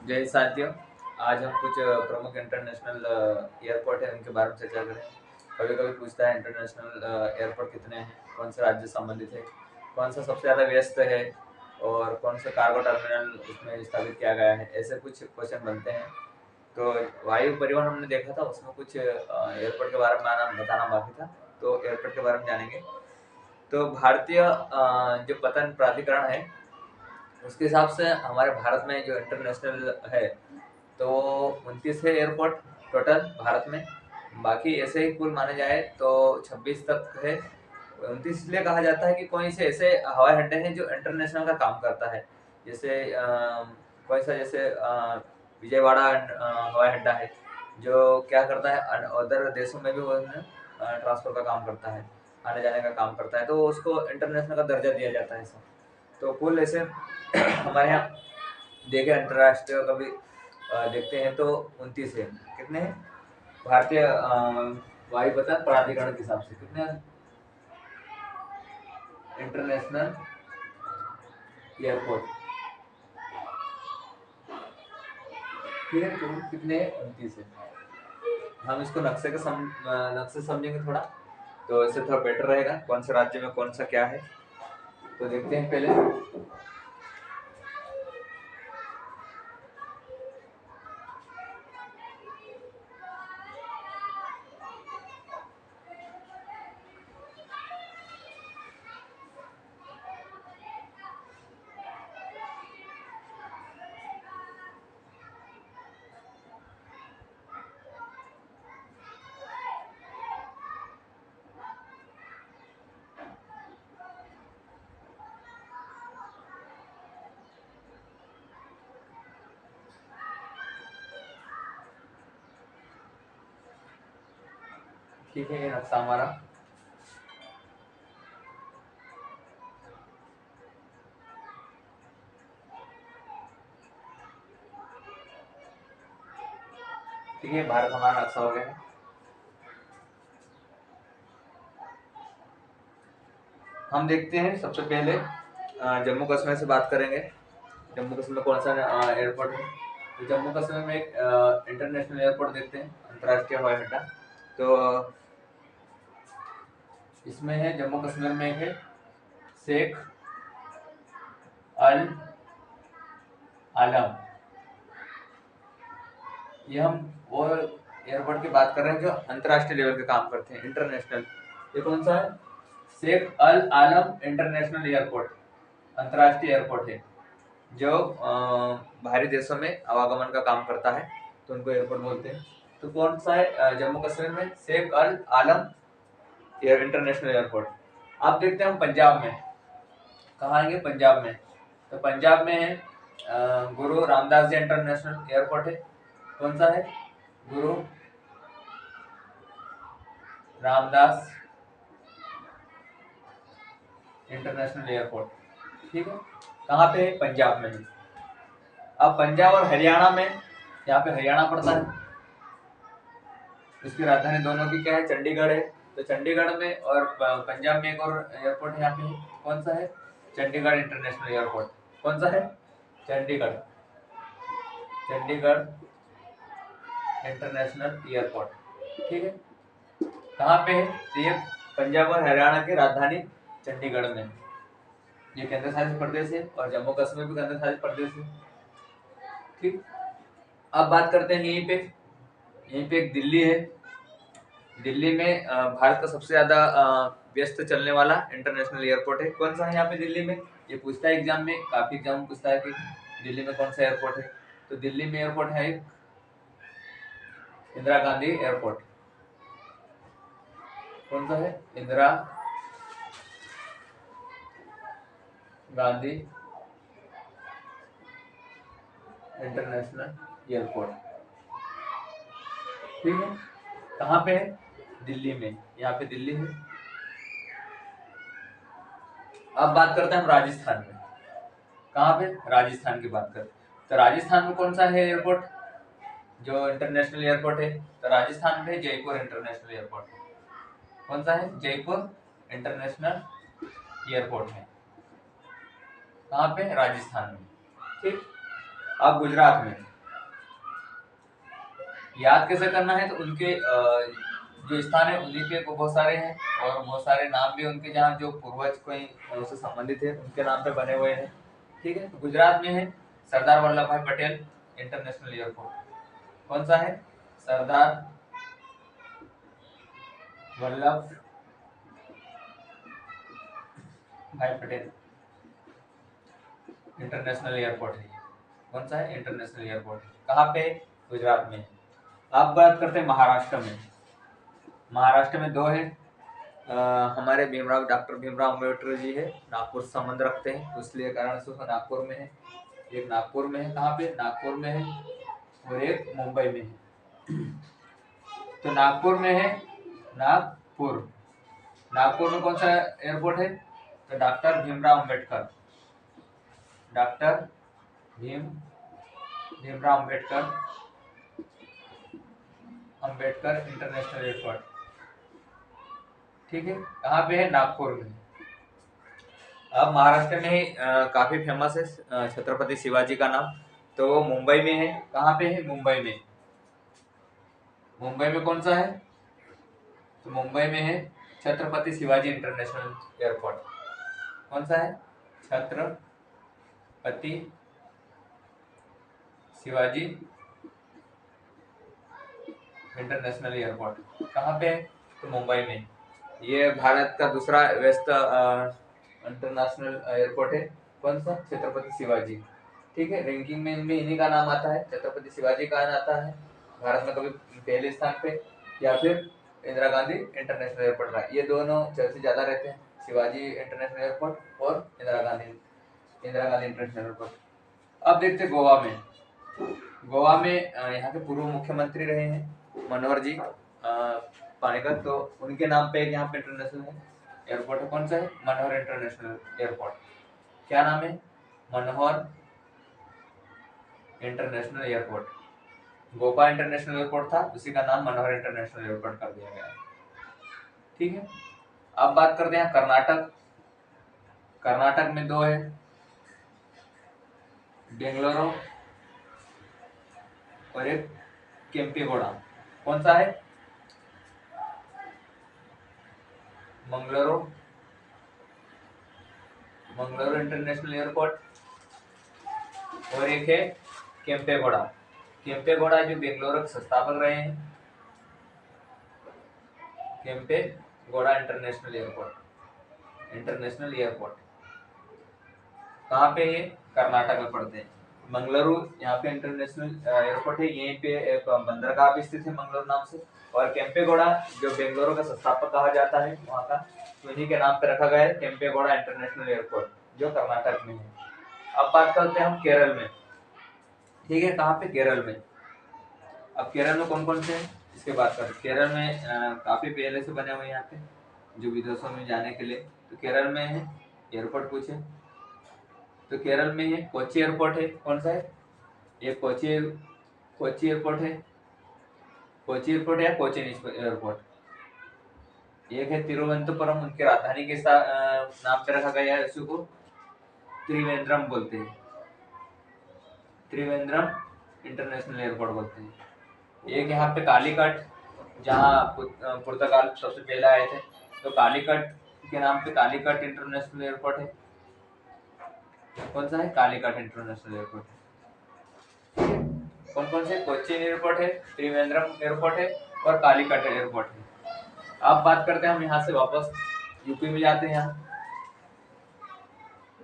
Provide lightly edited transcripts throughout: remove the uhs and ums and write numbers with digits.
जय साथियों। आज हम कुछ प्रमुख इंटरनेशनल एयरपोर्ट है उनके बारे में चर्चा करें। कभी कभी पूछता है इंटरनेशनल एयरपोर्ट कितने हैं, कौन से राज्य संबंधित है, कौन सा सबसे ज़्यादा व्यस्त है और कौन सा कार्गो टर्मिनल उसमें स्थापित किया गया है। ऐसे कुछ क्वेश्चन बनते हैं। तो वायु परिवहन हमने देखा था, उसमें कुछ एयरपोर्ट के बारे में बताना बाकी था। तो एयरपोर्ट के बारे में जानेंगे। तो भारतीय जो पतन प्राधिकरण है उसके हिसाब से हमारे भारत में जो इंटरनेशनल है तो 29 है एयरपोर्ट टोटल भारत में। बाकी ऐसे ही कुल माने जाए तो 26 तक है। 29 इसलिए कहा जाता है कि कोई से ऐसे हवाई अड्डे हैं जो इंटरनेशनल का काम करता है। जैसे कोई सा जैसे विजयवाड़ा हवाई अड्डा है जो क्या करता है, अदर देशों में भी वो ट्रांसफर का काम करता है, आने जाने का काम करता है, तो उसको इंटरनेशनल का दर्जा दिया जाता है। तो कुल ऐसे हमारे यहाँ देखे अंतर्राष्ट्रीय कभी देखते हैं तो 29 है। कितने हैं भारतीय वायुपथ प्राधिकरण के हिसाब से, कितने इंटरनेशनल एयरपोर्ट, ठीक है, तो कितने 29 है। हम इसको नक्शे समझेंगे थोड़ा, तो इससे थोड़ा बेटर रहेगा कौन से राज्य में कौन सा क्या है। तो देखते हैं पहले। ठीक है, ये नक्शा हमारा। ठीक है, भारत हमारा नक्शा हो गया है। हम देखते हैं सबसे पहले जम्मू कश्मीर से बात करेंगे। जम्मू कश्मीर में कौन सा एयरपोर्ट है। तो जम्मू कश्मीर में एक इंटरनेशनल एयरपोर्ट देखते हैं, अंतर्राष्ट्रीय हवाई अड्डा। तो इसमें है, जम्मू कश्मीर में है शेख अल आलम। ये हम वो एयरपोर्ट की बात कर रहे हैं जो अंतर्राष्ट्रीय लेवल पे काम करते हैं, इंटरनेशनल। ये कौन सा है, शेख अल आलम इंटरनेशनल एयरपोर्ट, अंतर्राष्ट्रीय एयरपोर्ट है जो बाहरी देशों में आवागमन का काम करता है, तो उनको एयरपोर्ट बोलते हैं। तो कौन सा है जम्मू कश्मीर में, शेख अल आलम इंटरनेशनल एयरपोर्ट। आप देखते हैं हम पंजाब में कहाँ आएंगे, पंजाब में। तो पंजाब में है गुरु रामदास जी इंटरनेशनल एयरपोर्ट है। कौन सा है, गुरु रामदास इंटरनेशनल एयरपोर्ट, ठीक है। कहाँ पे है, पंजाब में है। अब पंजाब और हरियाणा में, यहाँ पे हरियाणा पड़ता है, इसकी राजधानी दोनों की क्या है, चंडीगढ़ है। तो चंडीगढ़ में और पंजाब में एक और एयरपोर्ट है यहाँ पे, कौन सा है, चंडीगढ़ इंटरनेशनल एयरपोर्ट। कौन सा है, चंडीगढ़, चंडीगढ़ इंटरनेशनल एयरपोर्ट, ठीक है। कहाँ पे है, तो ये पंजाब और हरियाणा की राजधानी चंडीगढ़ में। ये केंद्र शासित प्रदेश है और जम्मू कश्मीर भी केंद्र शासित प्रदेश है, ठीक। अब बात करते हैं यहीं पे एक दिल्ली है। दिल्ली में भारत का सबसे ज्यादा व्यस्त चलने वाला इंटरनेशनल एयरपोर्ट है। कौन सा है यहाँ पे दिल्ली में, ये पूछता है एग्जाम में, काफी एग्जाम पूछता है कि दिल्ली में कौन सा एयरपोर्ट है। तो दिल्ली में एयरपोर्ट है इंदिरा गांधी एयरपोर्ट। कौन सा है, इंदिरा गांधी इंटरनेशनल एयरपोर्ट, ठीक है। कहाँ पे है, दिल्ली में, यहाँ पे दिल्ली है। अब बात करते हैं हम राजस्थान में, कहाँ पे, राजस्थान की बात करें तो राजस्थान में कौन सा है एयरपोर्ट जो इंटरनेशनल एयरपोर्ट है। तो राजस्थान में जयपुर इंटरनेशनल एयरपोर्ट। कौन सा है, जयपुर इंटरनेशनल एयरपोर्ट है। कहाँ पे, राजस्थान में, ठीक। अब गुजरात में, याद कैसे करना है, तो उनके जो स्थान है उन्हीं के बहुत सारे हैं, और बहुत सारे नाम भी उनके, जहाँ जो पूर्वज कोई उससे संबंधित है उनके नाम पे बने हुए हैं। ठीक है, तो गुजरात में है सरदार वल्लभ भाई पटेल इंटरनेशनल एयरपोर्ट। कौन सा है? सरदार वल्लभ भाई पटेल इंटरनेशनल एयरपोर्ट है। कौन सा है? International airport. कहाँ पे? गुजरात में। अब बात करते हैं महाराष्ट्र में। महाराष्ट्र में दो है। हमारे डॉक्टर भीमराव अम्बेडकर जी है, नागपुर से संबंध रखते हैं, तो इसलिए कारण से वो नागपुर में है। एक नागपुर में है। कहाँ पे? नागपुर में है। और एक मुंबई में है। तो नागपुर में है, नागपुर। नागपुर में कौन सा एयरपोर्ट है? तो doctor Bhimrao Ambedkar, doctor Bhimrao Ambedkar international airport. ठीक है, कहाँ पे है? नागपुर में। अब महाराष्ट्र में ही काफी फेमस है छत्रपति शिवाजी का नाम, तो वो मुंबई में है। कहाँ पे है? मुंबई में। मुंबई में कौन सा है? तो मुंबई में है छत्रपति शिवाजी इंटरनेशनल एयरपोर्ट। कौन सा है? Chhatrapati Shivaji international airport. कहाँ पे है? तो मुंबई में। ये भारत का दूसरा व्यस्त इंटरनेशनल एयरपोर्ट है। कौन सा? छत्रपति शिवाजी। ठीक है, रैंकिंग में इनमें इन्हीं का नाम आता है, छत्रपति शिवाजी का आता है भारत में, कभी पहले स्थान पे, या फिर इंदिरा गांधी इंटरनेशनल एयरपोर्ट का। ये दोनों चर्चे ज्यादा रहते हैं, शिवाजी इंटरनेशनल एयरपोर्ट और इंदिरा गांधी इंटरनेशनल एयरपोर्ट। अब देखते हैं गोवा में। गोवा में यहाँ के पूर्व मुख्यमंत्री रहे हैं मनोहर जी पानेकर, तो उनके नाम पे यहाँ पे इंटरनेशनल एयरपोर्ट है। कौन सा है? Manohar international airport. क्या नाम है? Manohar international airport. Goa international airport था, उसी का नाम मनोहर इंटरनेशनल एयरपोर्ट कर दिया गया है। ठीक है, अब बात करते हैं कर्नाटक। कर्नाटक में दो है, बेंगलुरु और एक केम्पेगौड़ा। कौन सा है? मंगलुरु इंटरनेशनल एयरपोर्ट, और एक है केम्पेगौड़ा। केम्पेगौड़ा जो बेंगलुरु के संस्थापक रहे हैं, केम्पेगौड़ा इंटरनेशनल एयरपोर्ट। कहाँ पे है? कर्नाटक में पड़ते हैं। मंगलुरु यहाँ पे इंटरनेशनल एयरपोर्ट है, यहीं पे एक बंदरगाह भी स्थित है मंगलुरु नाम से। और केम्पेगौड़ा जो बेंगलुरु का संस्थापक कहा जाता है वहाँ का, तो इन्हीं के नाम पे रखा गया है केम्पेगौड़ा इंटरनेशनल एयरपोर्ट, जो कर्नाटक में है। अब बात करते हैं हम केरल में। ठीक है, कहाँ पे? केरल में। अब केरल में कौन कौन से हैं इसके बात करते हैं। केरल में काफी पहले से बने हुए यहाँ पे, जो विदेशों में जाने के लिए। तो केरल में है एयरपोर्ट पूछे, तो केरल में है कोची एयरपोर्ट है। कौन सा है? ये कोची एयरपोर्ट है। कोची एयरपोर्ट या कोचीन एयरपोर्ट। एक है तिरुवनंतपुरम, उनके राजधानी के नाम पे रखा गया है, इसको त्रिवेंद्रम बोलते हैं, त्रिवेंद्रम इंटरनेशनल एयरपोर्ट बोलते हैं। एक यहाँ पे कालीकट, जहाँ पुर्तगाल सबसे पहले आए थे, तो कालीकट के नाम पे कालीकट इंटरनेशनल एयरपोर्ट है। कौन सा है? Calicut international airport. कौन कौन से? कोचीन एयरपोर्ट है, त्रिवेंद्रम एयरपोर्ट है, और कालीकट एयरपोर्ट है। अब बात करते हैं हम यहाँ से वापस यूपी में जाते हैं। यहाँ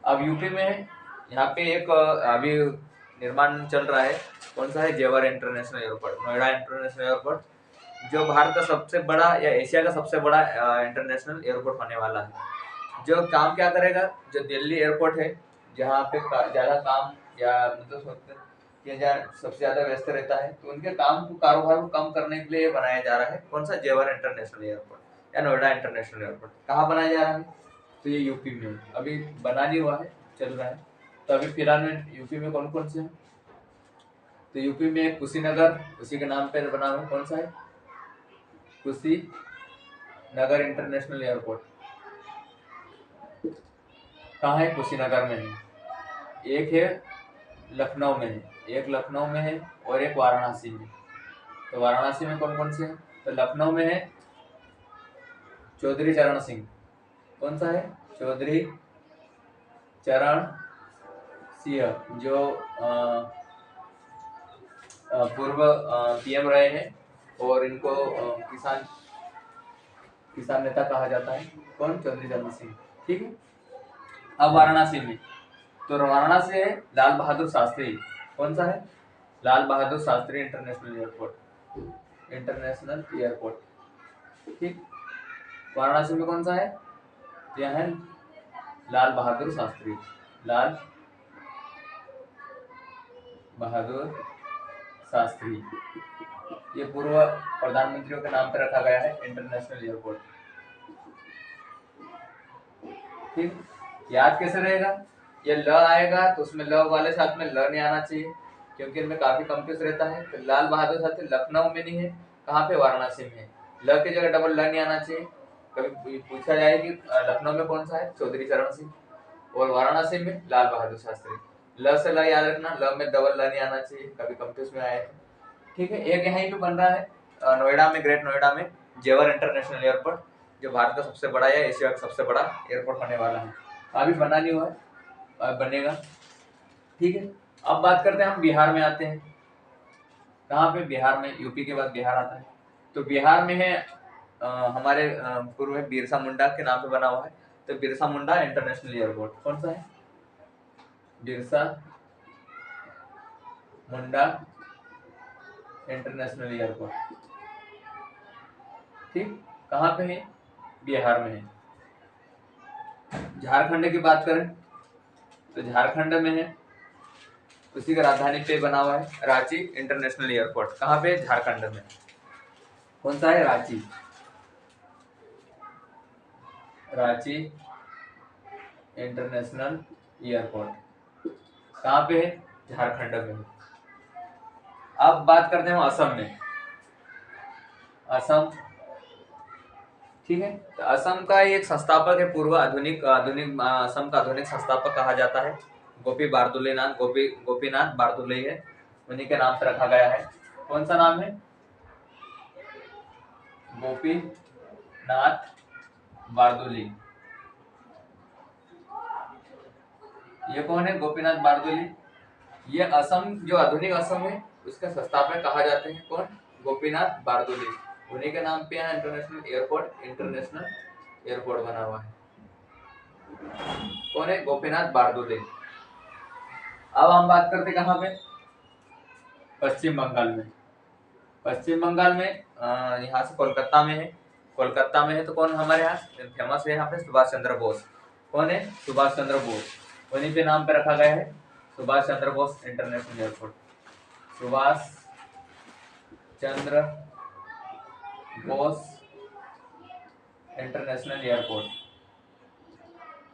अब यूपी में यहाँ पे एक अभी निर्माण चल रहा है। कौन सा है? जेवर international airport, Noida international airport, जो भारत का सबसे बड़ा या एशिया का सबसे बड़ा इंटरनेशनल एयरपोर्ट होने वाला है। जो काम क्या करेगा, जो दिल्ली एयरपोर्ट है, जहाँ पे ज्यादा काम या मतलब सबसे ज्यादा व्यस्त रहता है, तो उनके कारोबार को कम करने के लिए बनाया जा रहा है। कौन सा? जेवर इंटरनेशनल एयरपोर्ट या नोएडा इंटरनेशनल एयरपोर्ट। कहाँ बनाया जा रहा है? तो ये यूपी में अभी बना नहीं हुआ है, चल रहा है। तो अभी फिलहाल में यूपी में कौन कौन से हैं? तो यूपी में कुशीनगर, उसी के नाम पे बना हुआ। कौन सा है? Kushinagar international airport. कहाँ है? कुशीनगर में है। एक है लखनऊ में है, एक लखनऊ में है, और एक वाराणसी में। तो वाराणसी में कौन कौन से हैं? तो लखनऊ में है चौधरी चरण सिंह। कौन सा है? चौधरी चरण सिंह, जो पूर्व पीएम रहे हैं, और इनको किसान नेता कहा जाता है। कौन? चौधरी चरण सिंह। ठीक है। अब वाराणसी में, तो वाराणसी है लाल बहादुर शास्त्री। कौन सा है? Lal Bahadur Shastri international airport. International airport. ठीक। वाराणसी में कौन सा है? यह है लाल बहादुर शास्त्री। लाल बहादुर शास्त्री, ये पूर्व प्रधानमंत्रियों के नाम पर रखा गया है इंटरनेशनल एयरपोर्ट। ठीक। याद कैसे रहेगा? ये ल आएगा तो उसमें ल वाले साथ में ल नहीं आना चाहिए, क्योंकि इनमें काफी कंफ्यूज रहता है। तो लाल बहादुर शास्त्री लखनऊ में नहीं है, कहाँ पे? वाराणसी में है। ल की जगह डबल ल नहीं आना चाहिए। कभी पूछा जाए कि लखनऊ में कौन सा है? चौधरी चरण सिंह, और वाराणसी में लाल बहादुर शास्त्री। ल से ल याद रखना, ल में डबल ल नहीं आना चाहिए, कभी कंफ्यूज में आए थे। ठीक है। एक यहीं पे बन रहा है नोएडा में, ग्रेट नोएडा में जेवर इंटरनेशनल एयरपोर्ट, जो भारत का सबसे बड़ा या एशिया का सबसे बड़ा एयरपोर्ट होने वाला है। अभी बना नहीं हुआ है, अब बनेगा। ठीक है। अब बात करते हैं, हम बिहार में आते हैं। कहाँ पे? बिहार में। यूपी के बाद बिहार आता है। तो बिहार में है हमारे पूर्व में बिरसा मुंडा के नाम पे बना हुआ है, तो बिरसा मुंडा इंटरनेशनल एयरपोर्ट। कौन सा है? Birsa Munda international airport. ठीक। कहाँ पे है? बिहार में है। झारखंड की बात करें तो झारखंड में है, उसी का राजधानी पे बना हुआ है रांची इंटरनेशनल एयरपोर्ट। कहाँ पे? झारखंड में। कौन सा है? रांची। रांची इंटरनेशनल एयरपोर्ट कहाँ पे है? झारखंड में। अब बात करते हैं असम में। असम। ठीक है। तो असम का एक संस्थापक है, पूर्व आधुनिक आधुनिक असम का आधुनिक संस्थापक कहा जाता है गोपीनाथ बारदुले है, उन्हीं के नाम से रखा गया है। कौन सा नाम है? गोपीनाथ बारदुले। ये कौन है? गोपीनाथ बारदुले। ये असम, जो आधुनिक असम है, उसके संस्थापक कहा जाते हैं। कौन? गोपीनाथ बारदुले। उन्हीं के नाम पे यहाँ इंटरनेशनल एयरपोर्ट बना हुआ है। कौन है? गोपीनाथ बारदुले। अब हम बात करते कहाँ पे? पश्चिम बंगाल में। पश्चिम बंगाल में यहाँ से कोलकाता में है। कोलकाता में है तो कौन हमारे यहाँ फेमस है? यहाँ पे सुभाष चंद्र बोस। कौन है? सुभाष चंद्र बोस। उन्हीं के नाम पे रखा गया है Subhash Chandra Bose international airport. Subhash Chandra Bose international airport.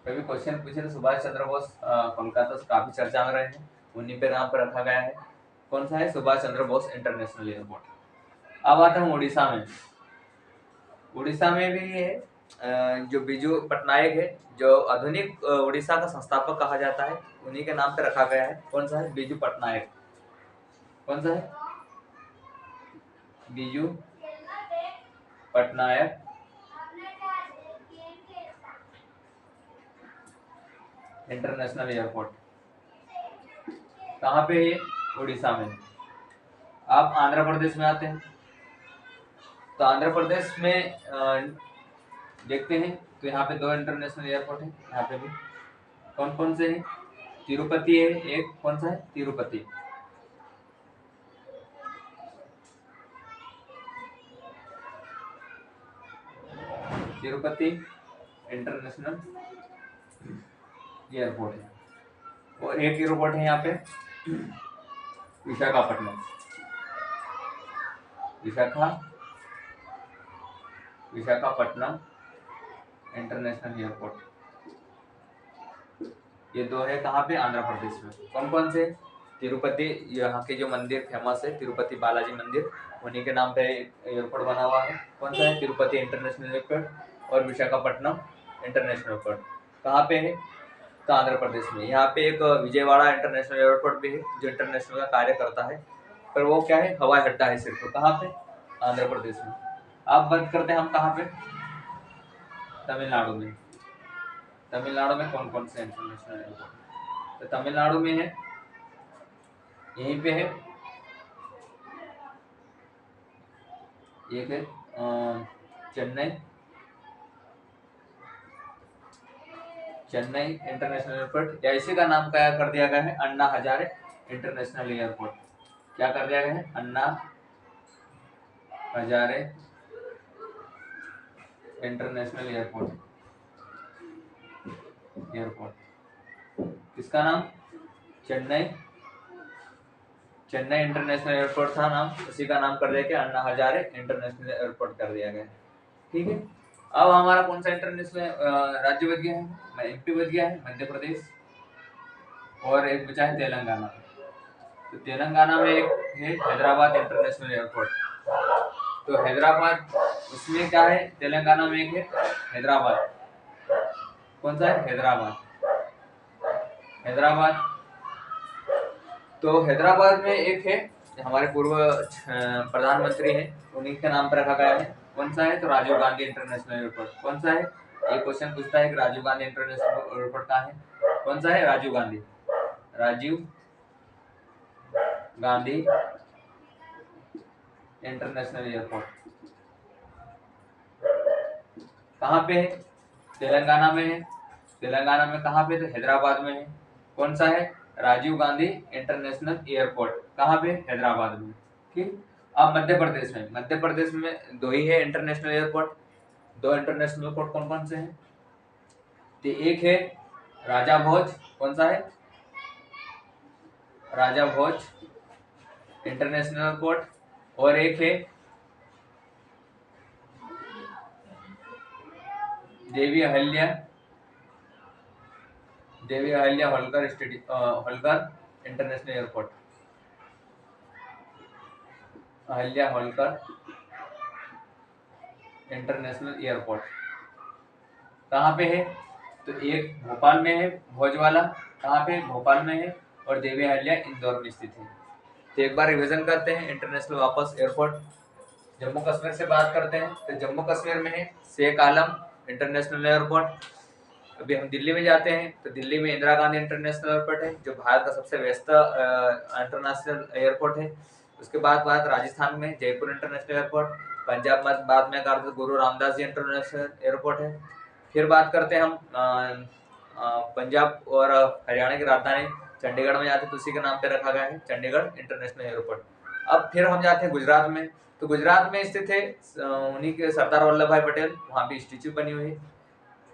कभी क्वेश्चन पूछे तो सुभाष चंद्र बोस कोलकाता से काफी चर्चा में रहे हैं, उन्हीं पे नाम पर रखा गया है। कौन सा है? Subhash Chandra Bose international airport. अब आता हूँ उड़ीसा में। उड़ीसा में भी ये जो बिजू पटनायक है, जो आधुनिक उड़ीसा का संस्थापक कहा जाता है, उन्हीं के नाम पे रखा गया है। कौन सा है? बिजू पटनायक। कौन सा है? Biju Patnaik international airport. कहाँ पे है? उड़ीसा में। आप आंध्र प्रदेश में आते हैं, तो आंध्र प्रदेश में देखते हैं तो यहाँ पे 2 इंटरनेशनल एयरपोर्ट है। यहाँ पे भी कौन कौन से हैं? तिरुपति है एक। कौन सा है? तिरुपति। तिरुपति इंटरनेशनल एयरपोर्ट है। और एक एयरपोर्ट है यहाँ पे विशाखापट्टनम। Visakhapatnam international airport. ये 2 है कहाँ पे? आंध्र प्रदेश में। कौन कौन से? तिरुपति, यहाँ के जो मंदिर फेमस है तिरुपति बालाजी मंदिर, उन्हीं के नाम पे एयरपोर्ट बना हुआ है। कौन सा है? Tirupati international airport. और विशाखापट्टनम इंटरनेशनल एयरपोर्ट कहाँ पे है? तो आंध्र प्रदेश में। यहाँ पे एक विजयवाड़ा इंटरनेशनल एयरपोर्ट भी है, जो इंटरनेशनल का कार्य करता है। पर वो क्या है, हवाई अड्डा है सिर्फ। तो कहाँ पे, आंध्र प्रदेश में। अब बात करते हैं हम कहाँ पे, तमिलनाडु में। तमिलनाडु में कौन कौन से इंटरनेशनल एयरपोर्ट, तो तमिलनाडु में है, यहीं पे है, एक है चेन्नई, चेन्नई इंटरनेशनल एयरपोर्ट, या इसी का नाम क्या कर दिया गया है, अन्ना हजारे इंटरनेशनल एयरपोर्ट। क्या कर दिया गया है, अन्ना हजारे इंटरनेशनल एयरपोर्ट। किसका नाम, चेन्नई, चेन्नई इंटरनेशनल एयरपोर्ट था नाम, उसी का नाम कर दिया गया अन्ना हजारे इंटरनेशनल एयरपोर्ट कर दिया गया। ठीक है, अब हमारा कौन सा इंटरनेशनल राज्य बच गया है, एमपी बच गया है, मध्य प्रदेश, और एक बचा है तेलंगाना। तो तेलंगाना में एक है हैदराबाद इंटरनेशनल एयरपोर्ट। तो हैदराबाद, उसमें क्या है, तेलंगाना में एक है हैदराबाद, कौन सा है, हैदराबाद, हैदराबाद। तो हैदराबाद में एक है, हमारे पूर्व प्रधानमंत्री हैं, उन्हीं के नाम पर रखा गया है, कौन सा है, तो राजीव गांधी इंटरनेशनल एयरपोर्ट। कौन सा है, एक क्वेश्चन पूछता है कि राजीव गांधी इंटरनेशनल एयरपोर्ट कहाँ है, कौन सा है, राजीव गांधी, राजीव गांधी इंटरनेशनल एयरपोर्ट। कहाँ पे है, तेलंगाना में है, तेलंगाना में कहाँ पे, तो हैदराबाद में है, कौन सा है, राजीव गांधी इंटरनेशनल एयरपोर्ट, कहाँ पे, हैदराबाद में। ठीक, अब मध्य प्रदेश में, मध्य प्रदेश में दो ही है इंटरनेशनल एयरपोर्ट, दो इंटरनेशनल एयरपोर्ट कौन कौन से हैं, तो एक है राजा भोज, कौन सा है, राजा भोज इंटरनेशनल एयरपोर्ट, और एक है Devi Ahilya, Devi Ahilya Holkar Holkar international airport, Ahilya Holkar international airport कहाँ पे है, तो एक भोपाल में है, भोज वाला कहाँ पे, भोपाल में है, और देवी अहिल्या इंदौर में स्थित है। तो एक बार रिवीजन करते हैं इंटरनेशनल वापस एयरपोर्ट। जम्मू कश्मीर से बात करते हैं, तो जम्मू कश्मीर में है शेख आलम इंटरनेशनल एयरपोर्ट। अभी हम दिल्ली में जाते हैं, तो दिल्ली में इंदिरा गांधी इंटरनेशनल एयरपोर्ट है, जो भारत का सबसे व्यस्त इंटरनेशनल एयरपोर्ट है। उसके बाद बात राजस्थान में जयपुर इंटरनेशनल एयरपोर्ट, पंजाब में बाद में अगर गुरु रामदास जी इंटरनेशनल एयरपोर्ट है। फिर बात करते हैं हम पंजाब और हरियाणा की राजधानी चंडीगढ़ में जाते हैं, तो उसी के नाम पे रखा गया है चंडीगढ़ इंटरनेशनल एयरपोर्ट। अब फिर हम जाते हैं गुजरात में, तो गुजरात में स्थित है उन्हीं के सरदार वल्लभ भाई पटेल, वहाँ पे स्टेच्यू बनी हुई है।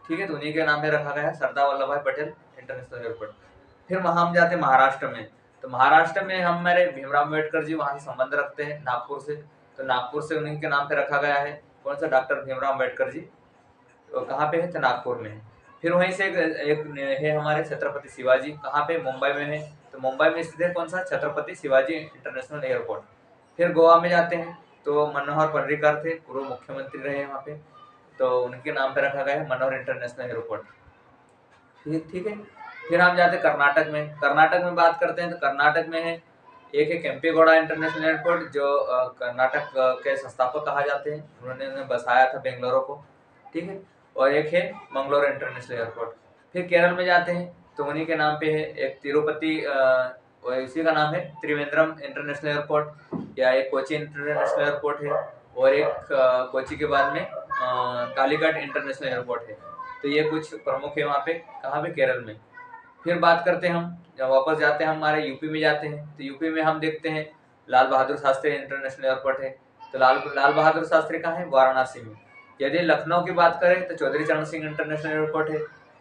ठीक है, तो उन्हीं के नाम पे रखा गया है सरदार वल्लभ भाई पटेल इंटरनेशनल एयरपोर्ट। फिर वहाँ हम जाते हैं महाराष्ट्र में, तो महाराष्ट्र में हम हमारे भीमराव अम्बेडकर जी वहाँ से संबंध रखते हैं नागपुर से, तो नागपुर से उन्हीं के नाम पे रखा गया है, कौन सा, डॉक्टर भीमराव अम्बेडकर जी। तो कहाँ पे है, तो नागपुर में है। फिर वहीं से एक है हमारे छत्रपति शिवाजी, कहाँ पे, मुंबई में है, तो मुंबई में स्थित है कौन सा, छत्रपति शिवाजी इंटरनेशनल एयरपोर्ट। फिर गोवा में जाते हैं, तो मनोहर पर्रिकर थे, पूर्व मुख्यमंत्री रहे वहाँ पे, तो उनके नाम पे रखा गया है मनोहर इंटरनेशनल एयरपोर्ट। ठीक है, फिर हम जाते हैं कर्नाटक में। कर्नाटक में बात करते हैं, तो कर्नाटक में है एक है केम्पेगौड़ा इंटरनेशनल एयरपोर्ट, जो कर्नाटक के संस्थापक कहा जाते हैं, उन्होंने बसाया था बेंगलुरु को। ठीक है, और एक है मंगलोर इंटरनेशनल एयरपोर्ट। फिर केरल में जाते हैं, तो उन्हीं के नाम पे है एक तिरुपति, और इसी का नाम है त्रिवेंद्रम इंटरनेशनल एयरपोर्ट, या एक कोची इंटरनेशनल एयरपोर्ट है, और एक कोची के बाद में कालीकट इंटरनेशनल एयरपोर्ट है। तो ये कुछ प्रमुख है वहाँ पे, कहाँ पे, केरल में। फिर बात करते हैं हम, जब वापस जाते हैं हमारे यूपी में जाते हैं, तो यूपी में हम देखते हैं लाल बहादुर शास्त्री इंटरनेशनल एयरपोर्ट है। तो लाल बहादुर शास्त्री कहाँ है, वाराणसी में। यदि लखनऊ की बात करें, तो चौधरी चरण सिंह इंटरनेशनल एयरपोर्ट है।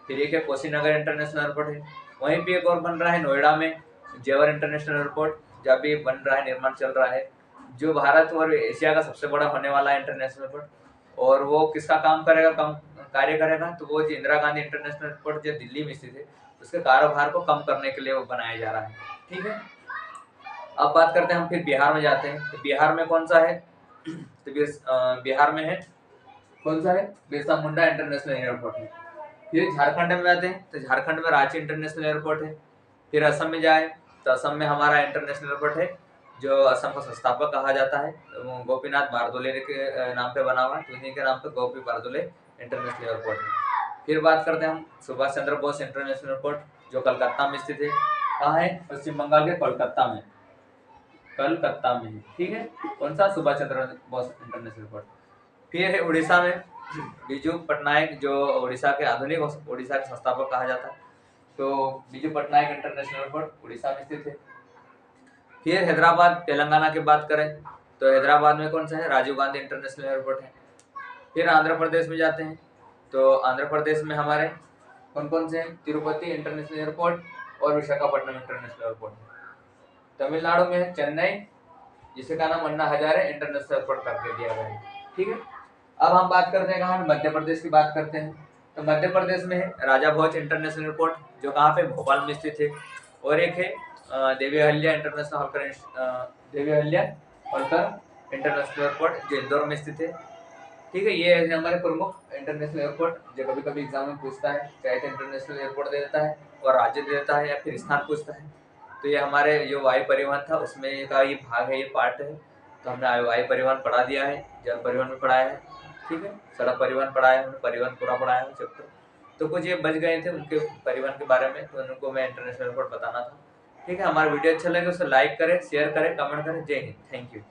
फिर एक है कुशीनगर इंटरनेशनल एयरपोर्ट है। वहीं पे एक और बन रहा है नोएडा में, जेवर इंटरनेशनल एयरपोर्ट, जब भी बन रहा है, निर्माण चल रहा है, जो भारत और एशिया का सबसे बड़ा होने वाला है इंटरनेशनल एयरपोर्ट। और वो किसका काम करेगा, कम कार्य करेगा, तो वो जो इंदिरा गांधी इंटरनेशनल एयरपोर्ट जो दिल्ली में स्थित है, उसके कारोबार को कम करने के लिए वो बनाया जा रहा है। ठीक है, अब बात करते हैं हम, फिर बिहार में जाते हैं, तो बिहार में कौन सा है, तो बिहार में है कौन सा है, बिरसा मुंडा इंटरनेशनल एयरपोर्ट है। फिर झारखंड में जाते हैं, तो झारखंड में रांची इंटरनेशनल एयरपोर्ट है। फिर असम में जाए, तो असम में हमारा इंटरनेशनल एयरपोर्ट है जो असम का संस्थापक कहा जाता है, गोपीनाथ बारदोले के नाम पे बना हुआ है, तो उन्हीं के नाम पे गोपी बारदोले इंटरनेशनल एयरपोर्ट है। फिर बात करते हैं हम सुभाष चंद्र बोस इंटरनेशनल एयरपोर्ट, जो कलकत्ता में स्थित है। कहाँ है? पश्चिम बंगाल के कोलकाता में, कलकत्ता में, ठीक है। कौन सा? Subhash Chandra Bose international airport. फिर है उड़ीसा में बिजू पटनायक, जो उड़ीसा के आधुनिक उड़ीसा के संस्थापक कहा जाता है, तो बिजू पटनायक इंटरनेशनल एयरपोर्ट उड़ीसा में स्थित है। फिर हैदराबाद तेलंगाना की बात करें तो हैदराबाद में कौन सा है? राजीव गांधी इंटरनेशनल एयरपोर्ट है। फिर आंध्र प्रदेश में जाते हैं तो आंध्र प्रदेश में हमारे कौन कौन से हैं? तिरुपति इंटरनेशनल एयरपोर्ट और विशाखापट्टनम इंटरनेशनल एयरपोर्ट है। तमिलनाडु में है चेन्नई, जिसे का नाम अन्ना हजारे इंटरनेशनल एयरपोर्ट करके दिया गया है, ठीक है। अब हम बात करते हैं कहाँ? मध्य प्रदेश की बात करते हैं, तो मध्य प्रदेश में है राजा भोज इंटरनेशनल एयरपोर्ट, जो कहाँ पे? भोपाल में स्थित है। और एक है Devi Ahilya international Holkar international airport, जो इंदौर में स्थित है, ठीक है। ये है हमारे प्रमुख इंटरनेशनल एयरपोर्ट, जो कभी कभी एग्जाम में पूछता है, चाहे तो इंटरनेशनल एयरपोर्ट दे देता है और राज्य दे देता है या फिर स्थान पूछता है। तो ये हमारे जो वायु परिवहन था उसमें का ये भाग है, ये पार्ट है। तो हमने वायु परिवहन पढ़ा दिया है, जल परिवहन भी पढ़ाया है, ठीक है, सड़क परिवहन पढ़ाया है, हमने परिवहन पूरा पढ़ाया है चैप्टर। तो कुछ ये बच गए थे उनके परिवहन के बारे में, तो उनको मैं इंटरनेशनल एयरपोर्ट बताना था, ठीक है। हमारा वीडियो अच्छा लगे उसे लाइक करें, शेयर करें, कमेंट करें। जय हिंद, थैंक यू।